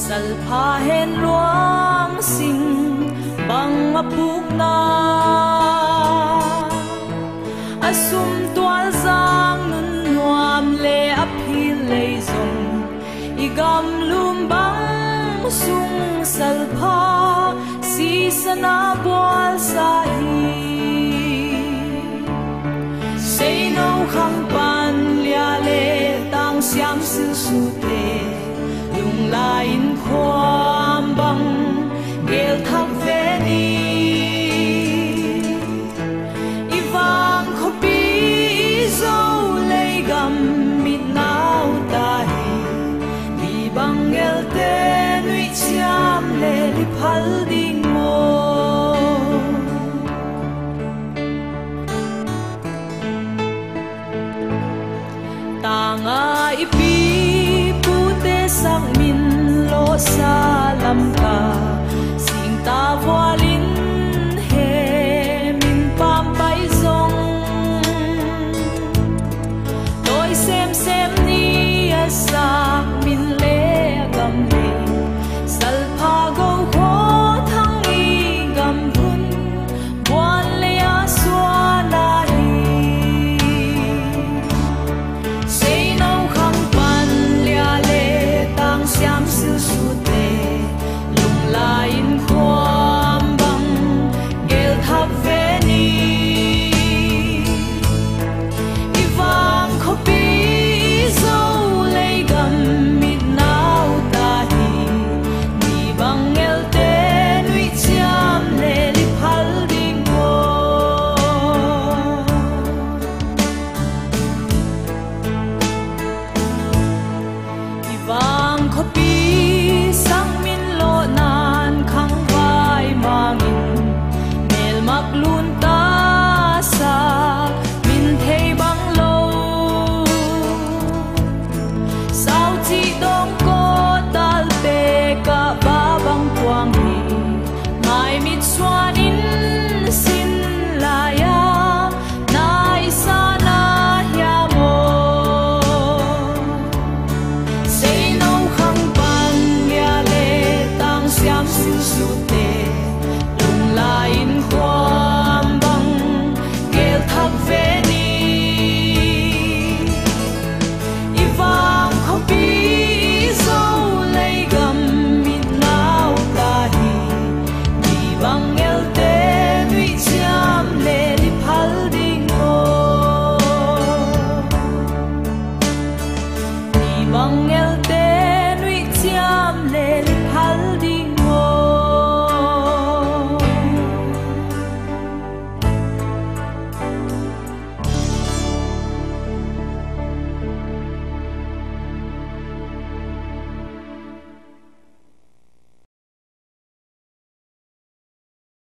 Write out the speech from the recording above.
salpha hen luang sing bang mapuk na asum tual zang nun nuam le aphil le zong igam lum bang sung salpha si sana boal sahi say no khang pan lia le tang siam sil su te lung lain khoam bang gel thak ve ni ivang khopi zo le gam mit nau ta hi bi bang gel te nui chiam le li phal ding mo tanga ipi pute sang min lo sa lam ka sing ta walin he min pam pai zong tôi xem ni sa min le gam le sal pha go kho thang i gam hun buan le a swa la hi say no khang pan lia le tang siam sil su te lung lain khoam bang gel thap ve ni ivang khopi zo le gam mit nau ta hi ni bang gel te nui chiam le li phal ding mo ivang khopi sang min lo nan khang vai mangin mel mak lun ta sa min thei bang lo sao chi dong ko dal pe ka ba bang quang hi mai mit swan in sin la ya nai sa na ya mo say no khang pan lia le tang siam sil su te lung lain khoam bang gel thak ve ni ivang khopi zo le gam mit nau ta hi ni bang gel te nui chiam le li phal ding mo ni bang gel